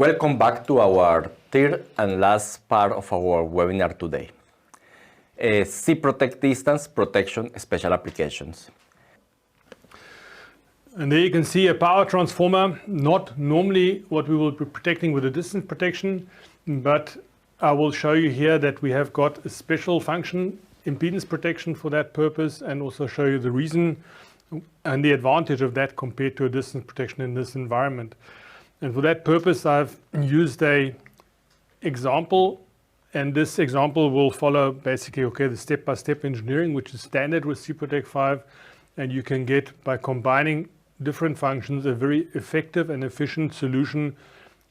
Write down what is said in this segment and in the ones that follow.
Welcome back to our third and last part of our webinar today. C-Protect Distance Protection Special Applications. And there you can see a power transformer, not normally what we will be protecting with a distance protection, but I will show you here that we have got a special function, impedance protection for that purpose, and also show you the reason and the advantage of that compared to a distance protection in this environment. And for that purpose, I've used a example, and this example will follow basically, the step-by-step engineering, which is standard with C-Protect 5, and you can get, by combining different functions, a very effective and efficient solution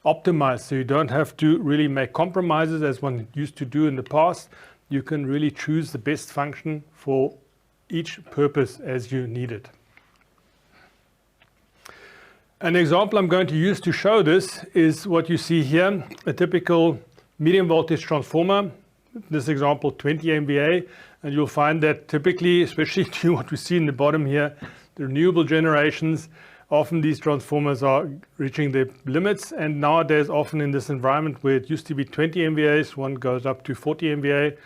optimized. So you don't have to really make compromises as one used to do in the past. You can really choose the best function for each purpose as you need it. An example I'm going to use to show this is what you see here, a typical medium voltage transformer. This example 20 MVA, and you'll find that typically, especially to what we see in the bottom here, the renewable generations, often these transformers are reaching their limits, and nowadays often in this environment where it used to be 20 MVAs, one goes up to 40 MVA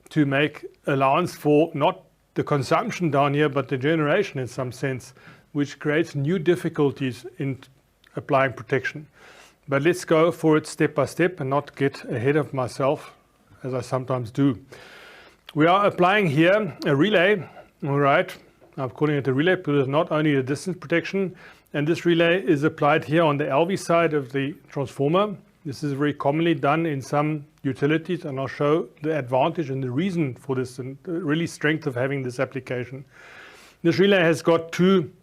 to make allowance for not the consumption down here, but the generation in some sense, which creates new difficulties in applying protection. But let's go for it step by step and not get ahead of myself, as I sometimes do. We are applying here a relay, all right. I'm calling it a relay because it's not only a distance protection, and this relay is applied here on the LV side of the transformer. This is very commonly done in some utilities, and I'll show the advantage and the reason for this and the really strength of having this application. This relay has got two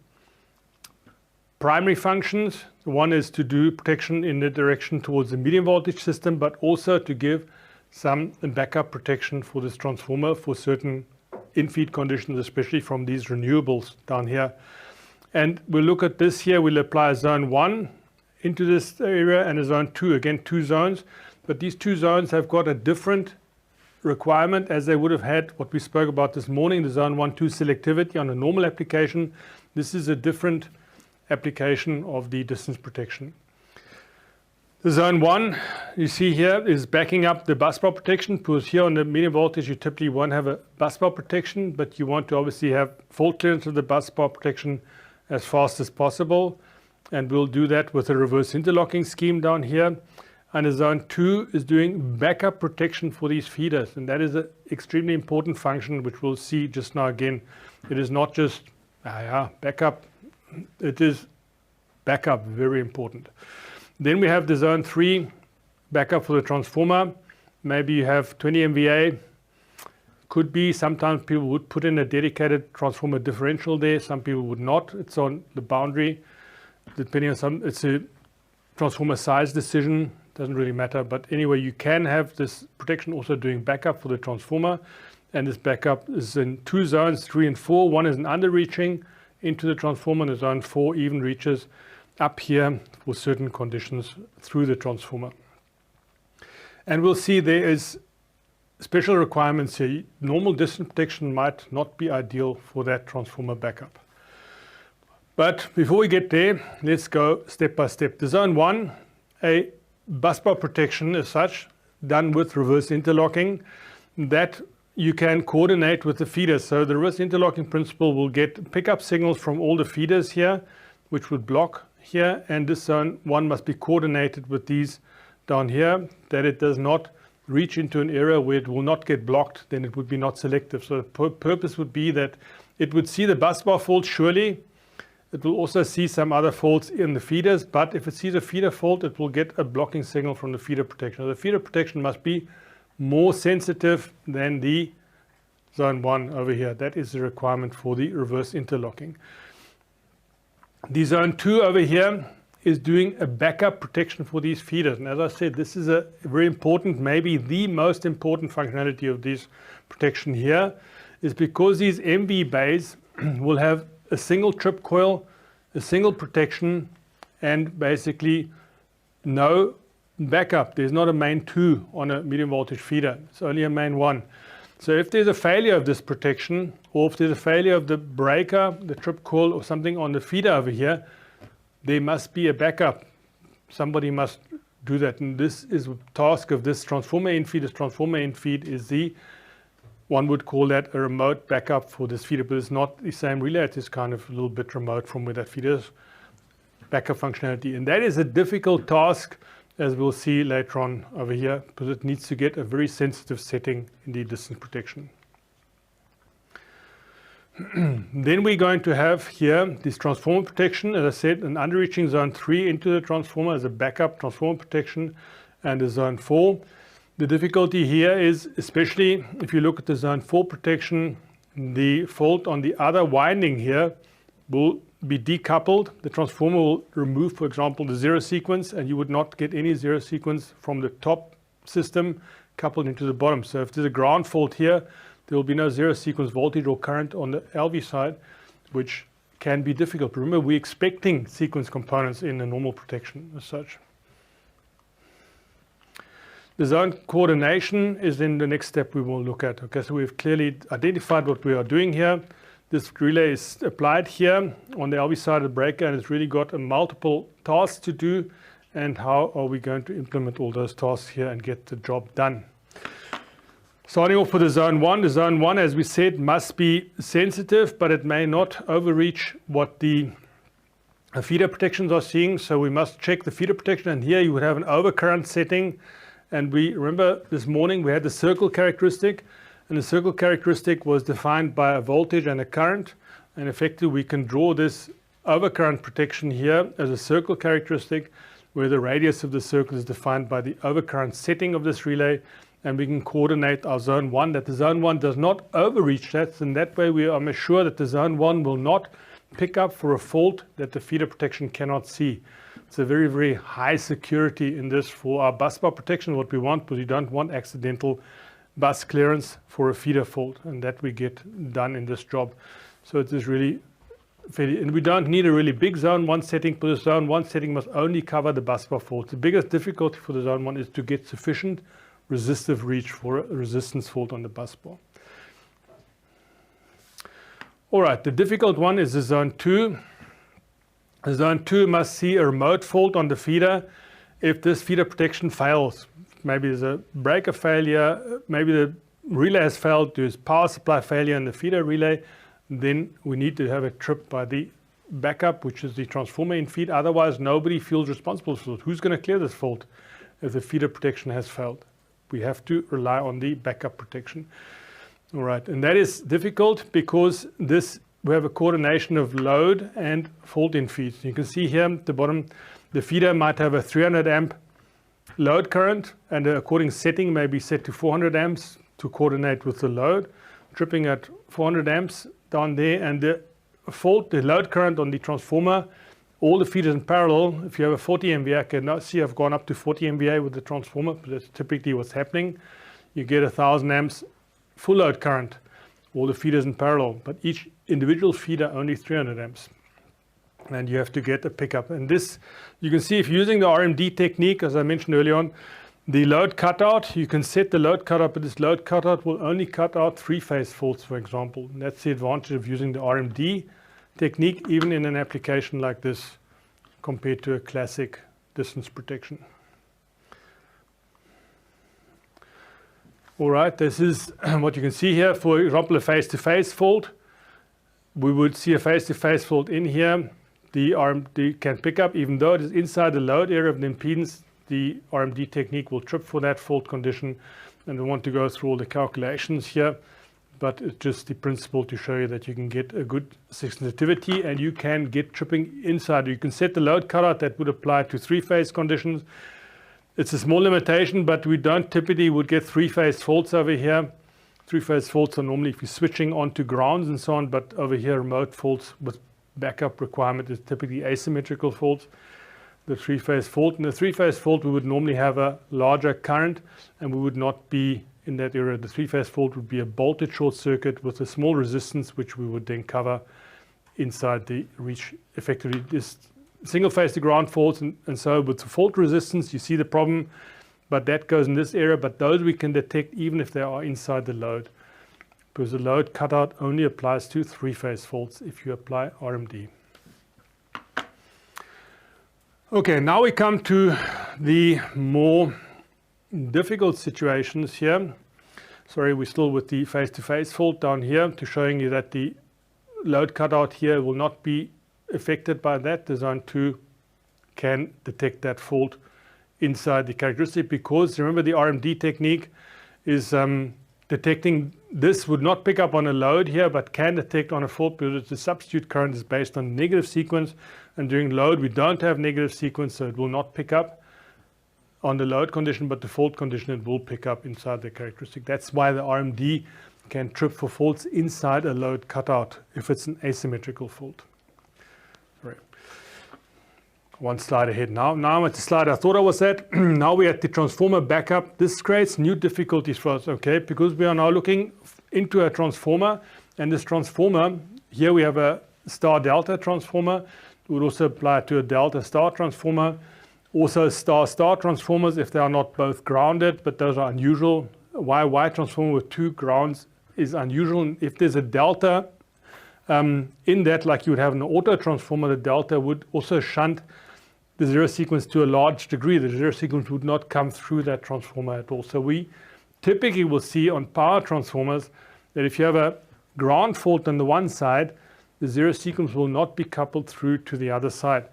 primary functions. One is to do protection in the direction towards the medium voltage system, but also to give some backup protection for this transformer for certain in-feed conditions, especially from these renewables down here. And we'll look at this here. We'll apply a zone 1 into this area and a zone 2, again 2 zones, but these 2 zones have got a different requirement as they would have had what we spoke about this morning, the zone 1-2 selectivity on a normal application. This is a different application of the distance protection. The zone 1 you see here is backing up the busbar protection, because here on the medium voltage you typically won't have a busbar protection, but you want to obviously have fault clearance of the busbar protection as fast as possible, and we'll do that with a reverse interlocking scheme down here. And the zone 2 is doing backup protection for these feeders, and that is an extremely important function, which we'll see just now again. It is not just backup, it is backup, very important. Then we have the zone 3 backup for the transformer. Maybe you have 20 MVA. Could be, sometimes people would put in a dedicated transformer differential there. Some people would not. It's on the boundary. Depending on some, it's a transformer size decision. Doesn't really matter. But anyway, you can have this protection also doing backup for the transformer. And this backup is in 2 zones, 3 and 4. One is an underreaching into the transformer, and the zone 4 even reaches up here for certain conditions through the transformer. And we'll see there is special requirements here. Normal distance protection might not be ideal for that transformer backup. But before we get there, let's go step by step. The zone 1, a busbar protection as such, done with reverse interlocking, that you can coordinate with the feeders. So the reverse interlocking principle will get pickup signals from all the feeders here, which would block here, and this zone 1 must be coordinated with these down here, that it does not reach into an area where it will not get blocked, then it would be not selective. So the purpose would be that it would see the busbar fault surely. It will also see some other faults in the feeders, but if it sees a feeder fault, it will get a blocking signal from the feeder protection. So the feeder protection must be more sensitive than the zone 1 over here. That is the requirement for the reverse interlocking. The zone 2 over here is doing a backup protection for these feeders. And as I said, this is a very important, maybe the most important functionality of this protection here, is because these MV bays will have a single trip coil, a single protection, and basically no backup. There's not a main 2 on a medium voltage feeder. It's only a main 1. So if there's a failure of this protection, or if there's a failure of the breaker, the trip coil or something on the feeder over here, there must be a backup. Somebody must do that. And this is the task of this transformer in feed. This transformer in feed is one would call that a remote backup for this feeder, but it's not the same relay. It is kind of a little bit remote from where that feeder is. Backup functionality. And that is a difficult task, as we'll see later on over here, because it needs to get a very sensitive setting in the distance protection. Then we're going to have here this transformer protection, as I said, an underreaching zone 3 into the transformer as a backup transformer protection, and a zone 4. The difficulty here is, especially if you look at the zone 4 protection, the fault on the other winding here will be decoupled. The transformer will remove, for example, the zero sequence, and you would not get any zero sequence from the top system coupled into the bottom. So if there's a ground fault here, there will be no zero sequence voltage or current on the LV side, which can be difficult. Remember, we're expecting sequence components in a normal protection as such. The zone coordination is then the next step we will look at. Okay, so we've clearly identified what we are doing here. This relay is applied here on the LV side of the breaker, and it's really got a multiple tasks to do. And how are we going to implement all those tasks here and get the job done? Starting off with the zone 1. The zone 1, as we said, must be sensitive, but it may not overreach what the feeder protections are seeing. So we must check the feeder protection, and here you would have an overcurrent setting. And we remember this morning we had the circle characteristic. And the circle characteristic was defined by a voltage and a current. And effectively, we can draw this overcurrent protection here as a circle characteristic, where the radius of the circle is defined by the overcurrent setting of this relay. And we can coordinate our zone 1, that the zone 1 does not overreach that. And that way, we are sure that the zone 1 will not pick up for a fault that the feeder protection cannot see. It's a very, very high security in this for our bus bar protection, what we want, because you don't want accidental bus clearance for a feeder fault, and that we get done in this job. So it is really fairly, and we don't need a really big zone 1 setting, but the zone 1 setting must only cover the bus bar fault. The biggest difficulty for the zone 1 is to get sufficient resistive reach for a resistance fault on the bus bar. All right, the difficult one is the zone 2. The zone 2 must see a remote fault on the feeder if this feeder protection fails. Maybe there's a breaker failure, maybe the relay has failed, there's power supply failure in the feeder relay, then we need to have a trip by the backup, which is the transformer in feed. Otherwise, nobody feels responsible for it. Who's going to clear this fault if the feeder protection has failed? We have to rely on the backup protection. All right, and that is difficult because we have a coordination of load and fault in feed. You can see here at the bottom, the feeder might have a 300 amp load current, and the according setting may be set to 400 amps to coordinate with the load, tripping at 400 amps down there, and the fault, the load current on the transformer, all the feeders in parallel. If you have a 40 MVA, I can now see I've gone up to 40 MVA with the transformer, but that's typically what's happening. You get 1000 amps full load current, all the feeders in parallel, but each individual feeder only 300 amps. And you have to get a pickup. And this, you can see if using the RMD technique, as I mentioned earlier on, the load cutout, you can set the load cutout, but this load cutout will only cut out 3-phase faults, for example. And that's the advantage of using the RMD technique, even in an application like this, compared to a classic distance protection. All right, this is what you can see here. For example, a face-to-face fault. We would see a face-to-face fault in here. The RMD can pick up, even though it is inside the load area of the impedance, the RMD technique will trip for that fault condition. And we want to go through all the calculations here, but it's just the principle to show you that you can get a good sensitivity and you can get tripping inside. You can set the load cutout that would apply to 3-phase conditions. It's a small limitation, but we don't typically would get 3-phase faults over here. 3-phase faults are normally if you're switching onto grounds and so on, but over here remote faults with backup requirement is typically asymmetrical faults. The 3-phase fault. In the 3-phase fault, we would normally have a larger current and we would not be in that area. The 3-phase fault would be a bolted short circuit with a small resistance, which we would then cover inside the reach. Effectively, this single phase to ground faults, and so with the fault resistance, you see the problem, but that goes in this area, but those we can detect even if they are inside the load, because the load cutout only applies to 3-phase faults if you apply RMD. Okay, now we come to the more difficult situations here, sorry, we're still with the face-to-face fault down here to showing you that the load cutout here will not be affected by that. Design 2 can detect that fault inside the characteristic, because remember the RMD technique is detecting this would not pick up on a load here, but can detect on a fault because the substitute current is based on negative sequence, and during load we don't have negative sequence, so it will not pick up on the load condition, but the fault condition it will pick up inside the characteristic. That's why the RMD can trip for faults inside a load cutout if it's an asymmetrical fault. Sorry. One slide ahead now. Now I'm at the slide I thought I was at. Now we're at the transformer backup. This creates new difficulties for us, okay? Because we are now looking into a transformer, and this transformer, here we have a star delta transformer. It would also apply to a delta star transformer. Also star-star transformers if they are not both grounded, but those are unusual. Y transformer with 2 grounds is unusual. If there's a delta in that, like you would have an auto transformer, the delta would also shunt the zero sequence to a large degree. The zero sequence would not come through that transformer at all. So we typically will see on power transformers that if you have a ground fault on the one side, the zero sequence will not be coupled through to the other side.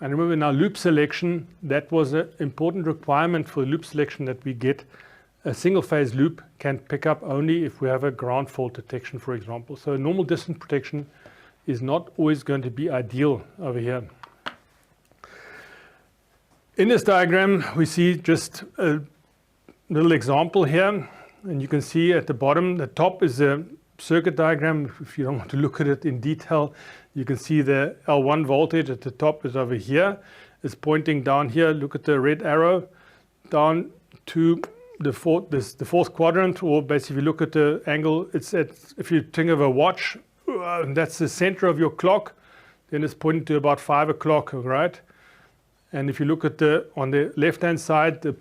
And remember in our loop selection, that was an important requirement for loop selection, that we get a single phase loop can pick up only if we have a ground fault detection, for example. So normal distance protection is not always going to be ideal over here. In this diagram, we see just a little example here, and you can see at the bottom, the top is a circuit diagram. If you don't want to look at it in detail, you can see the L1 voltage at the top is over here. It's pointing down here. Look at the red arrow down to the fourth quadrant, or basically look at the angle. It's at, if you think of a watch, that's the center of your clock, then it's pointing to about 5 o'clock, right? And if you look at on the left-hand side, the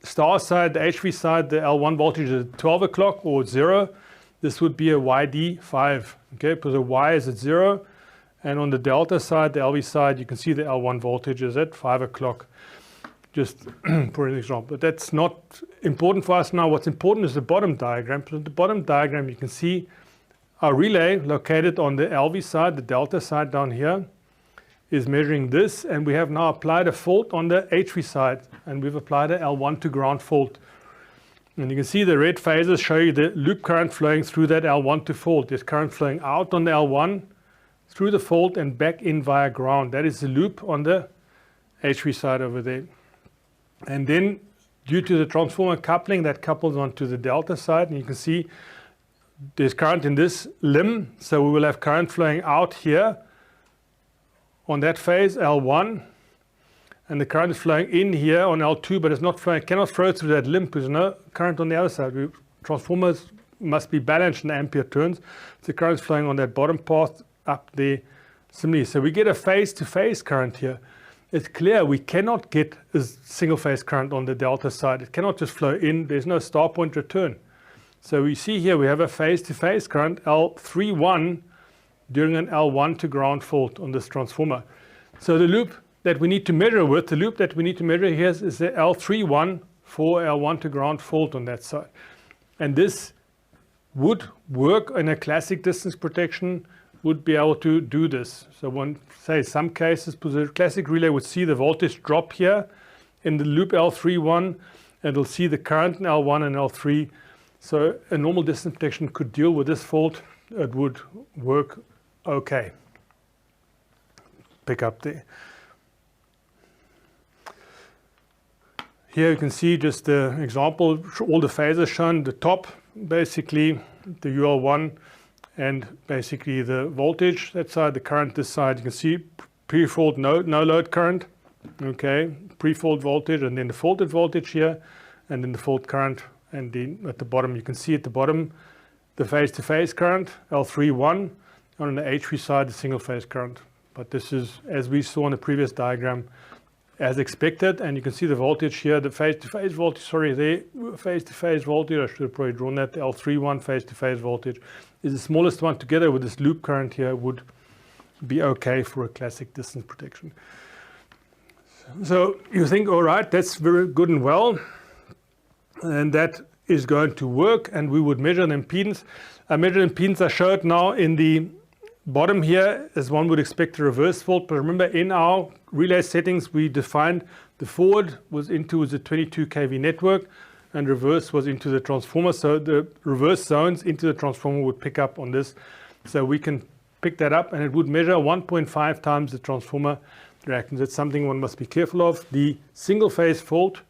star side, the HV side, the L1 voltage is at 12 o'clock or 0. This would be a YD5, okay? Because the Y is at 0. And on the delta side, the LV side, you can see the L1 voltage is at 5 o'clock, just for an example. But that's not important for us now. What's important is the bottom diagram. So the bottom diagram, you can see our relay located on the LV side, the delta side down here, is measuring this, and we have now applied a fault on the HV side, and we've applied a L1 to ground fault. And you can see the red phases show you the loop current flowing through that L1 to fault. There's current flowing out on the L1 through the fault and back in via ground. That is the loop on the HV side over there. And then due to the transformer coupling, that couples onto the delta side, and you can see there's current in this limb, so we will have current flowing out here on that phase, L1, and the current is flowing in here on L2, but it's not flowing, cannot flow through that limb because there's no current on the other side. Transformers must be balanced in ampere turns. The current is flowing on that bottom path up there similarly. So we get a phase-to-phase current here. It's clear we cannot get a single phase current on the delta side. It cannot just flow in. There's no star point return. So we see here we have a phase-to-phase current, L31, during an L1 to ground fault on this transformer. So the loop that we need to measure with, the loop that we need to measure here is the L31 for L1 to ground fault on that side. And this would work in a classic distance protection, would be able to do this. So one, say some cases, the classic relay would see the voltage drop here in the loop L31, and it'll see the current in L1 and L3. So a normal distance protection could deal with this fault. It would work okay. Pick up there. Here you can see just the example, all the phases shown, the top, basically the UL1, and basically the voltage, that side, the current this side. You can see pre-fault, no load current, okay, pre-fault voltage, and then the faulted voltage here, and then the fault current, and then at the bottom, you can see at the bottom, the phase-to-phase current, L31, on the HV side, the single phase current. But this is, as we saw in the previous diagram, as expected, and you can see the voltage here, the phase-to-phase voltage, sorry, the phase-to-phase voltage, I should have probably drawn that, the L31 phase-to-phase voltage is the smallest one together with this loop current here would be okay for a classic distance protection. So you think, all right, that's very good and well, and that is going to work, and we would measure an impedance. I measured impedance I showed now in the bottom here, as one would expect a reverse fault. But remember, in our relay settings, we defined the forward was into the 22 kV network, and reverse was into the transformer. So the reverse zones into the transformer would pick up on this. So we can pick that up, and it would measure 1.5 times the transformer reactance. That's something one must be careful of. The single phase fault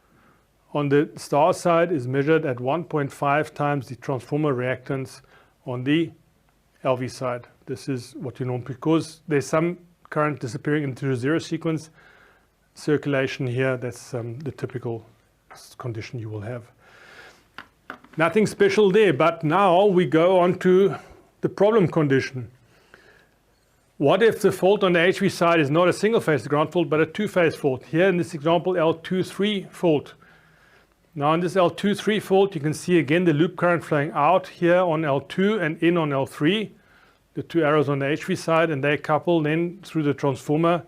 on the star side is measured at 1.5 times the transformer reactance on the LV side. This is what you know, because there's some current disappearing into the zero sequence circulation here. That's the typical condition you will have. Nothing special there, but now we go on to the problem condition. What if the fault on the HV side is not a single phase ground fault, but a two-phase fault? Here in this example, L23 fault. Now in this L23 fault, you can see again the loop current flowing out here on L2 and in on L3, the two arrows on the HV side, and they couple then through the transformer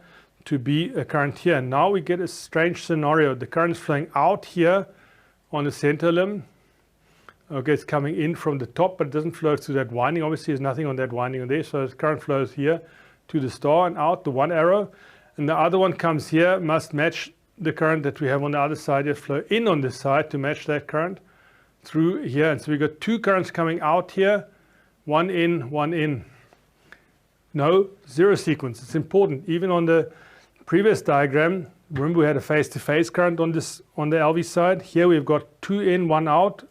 to be a current here. And now we get a strange scenario. The current is flowing out here on the center limb. Okay, it's coming in from the top, but it doesn't flow through that winding. Obviously, there's nothing on that winding there, so the current flows here to the star and out, the one arrow. And the other one comes here, must match the current that we have on the other side here, flow in on this side to match that current through here. And so we've got two currents coming out here, one in, one in. No zero sequence. It's important. Even on the previous diagram, remember we had a phase-to-phase current on this on the LV side. Here we've got two in, one out,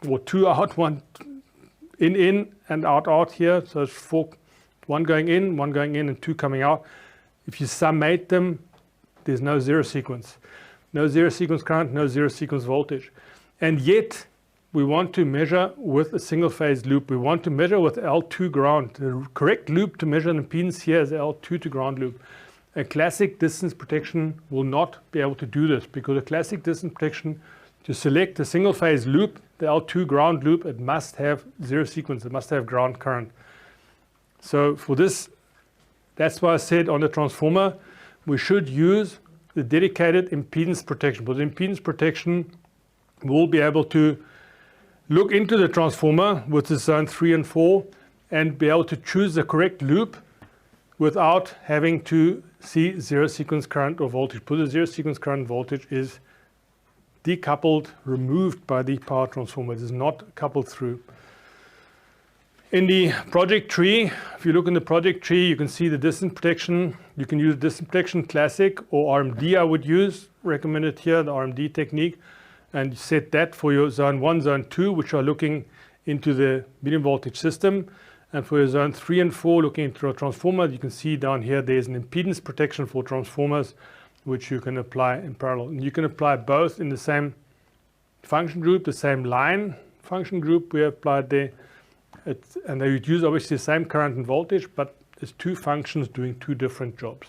or two out, one in and out here. So it's four, one going in, and two coming out. If you summate them, there's no zero sequence. No zero sequence current, no zero sequence voltage. And yet, we want to measure with a single phase loop. We want to measure with L2 ground. The correct loop to measure an impedance here is L2 to ground loop. A classic distance protection will not be able to do this, because a classic distance protection, to select a single phase loop, the L2 ground loop, it must have zero sequence. It must have ground current. So for this, that's why I said on the transformer, we should use the dedicated impedance protection. Because impedance protection will be able to look into the transformer with the zone 3 and 4 and be able to choose the correct loop without having to see zero sequence current or voltage. Because the zero sequence current voltage is decoupled, removed by the power transformer. It is not coupled through. In the project tree, if you look in the project tree, you can see the distance protection. You can use distance protection classic or RMD I would use, recommended here, the RMD technique. And you set that for your zone 1, zone 2, which are looking into the medium voltage system. And for your zone 3 and 4, looking into a transformer, you can see down here there's an impedance protection for transformers, which you can apply in parallel. And you can apply both in the same function group, the same line function group we applied there. And they would use obviously the same current and voltage, but there's two functions doing two different jobs.